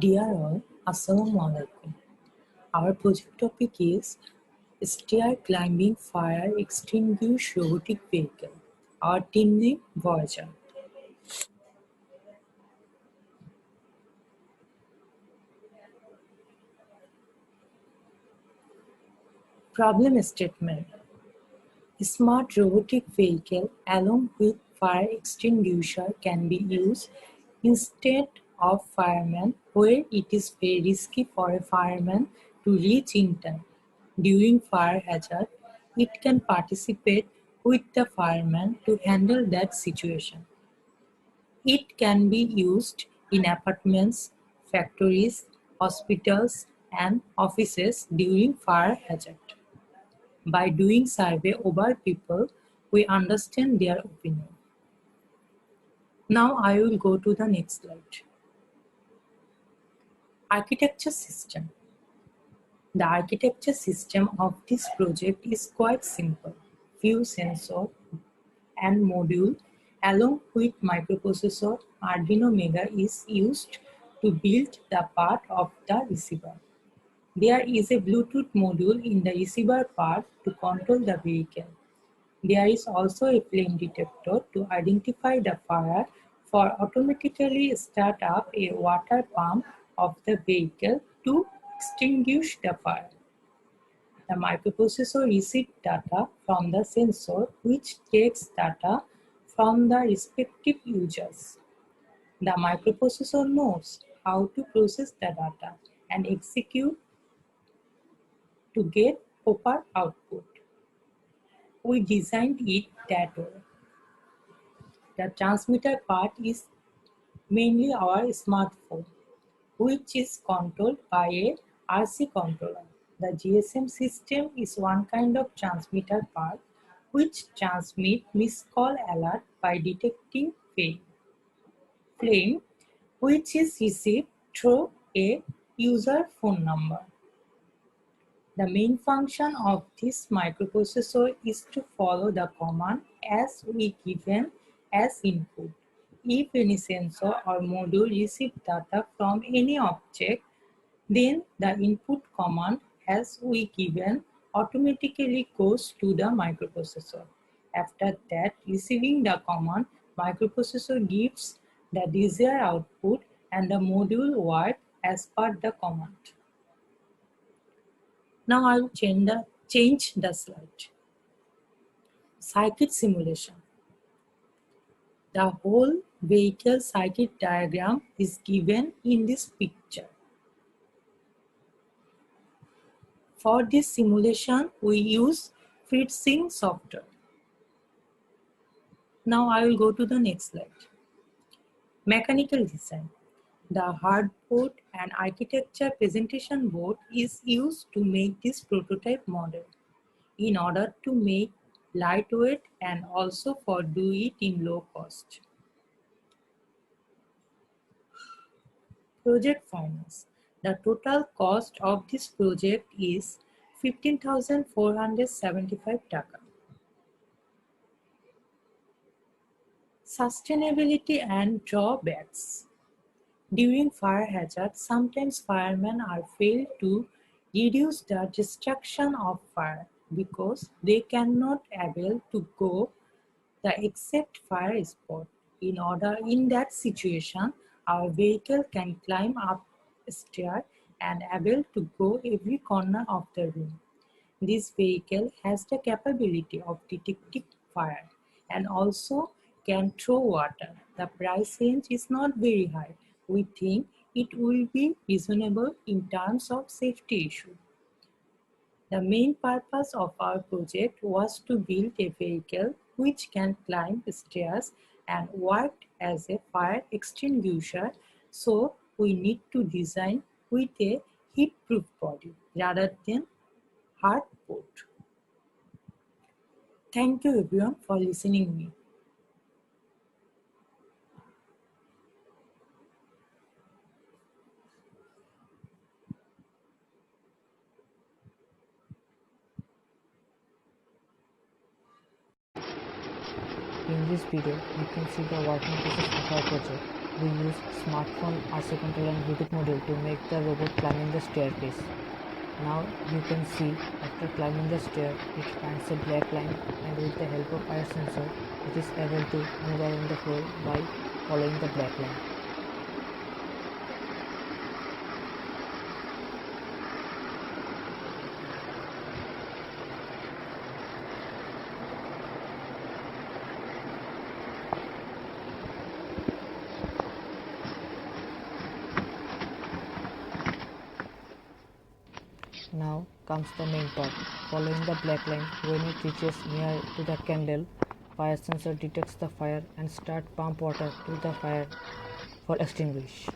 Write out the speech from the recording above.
Dear all, Assalamu alaikum. Our project topic is Stair Climbing Fire Extinguished Robotic Vehicle. Our team name Voyager. Problem statement. Smart robotic vehicle along with fire extinguisher can be used instead of firemen where it is very risky for a fireman to reach in time. During fire hazard, it can participate with the fireman to handle that situation. It can be used in apartments, factories, hospitals, and offices during fire hazard. By doing survey over people, we understand their opinion. Now I will go to the next slide. Architecture system. The architecture system of this project is quite simple. Few sensor and module along with microprocessor Arduino Mega is used to build the part of the receiver. There is a Bluetooth module in the receiver part to control the vehicle. There is also a flame detector to identify the fire for automatically start up a water pump of the vehicle to extinguish the fire. The microprocessor receives data from the sensor which takes data from the respective users. The microprocessor knows how to process the data and execute to get proper output. We designed it that way. The transmitter part is mainly our smartphone, which is controlled by a RC controller. The GSM system is one kind of transmitter part which transmits missed call alert by detecting flame which is received through a user phone number. The main function of this microprocessor is to follow the command as we given as input. If any sensor or module receives data from any object, then the input command as we given automatically goes to the microprocessor. After that, receiving the command, microprocessor gives the desired output and the module works as per the command. Now I will change the slide. Circuit simulation. The whole vehicle circuit diagram is given in this picture. For this simulation, we use FreeSync software. Now I will go to the next slide. Mechanical design. The hardboard and architecture presentation board is used to make this prototype model in order to make lightweight and also for do it in low cost. Project finance. The total cost of this project is 15,475 taka. Sustainability and drawbacks. During fire hazard, sometimes firemen are failed to reduce the destruction of fire because they cannot able to go the exact fire spot. In that situation, our vehicle can climb up a stair and able to go every corner of the room. This vehicle has the capability of detecting fire and also can throw water. The price range is not very high. We think it will be reasonable in terms of safety issue. The main purpose of our project was to build a vehicle which can climb stairs and work as a fire extinguisher, so we need to design with a heat-proof body rather than hardboard. Thank you everyone for listening me. In this video, you can see the working process of our project. We use smartphone, RC controller and Bluetooth module to make the robot climbing the staircase. Now you can see after climbing the stair, it finds a black line, and with the help of fire sensor, it is able to move around the floor by following the black line. Now comes the main part. Following the black line, when it reaches near to the candle, fire sensor detects the fire and start pump water to the fire for extinguish.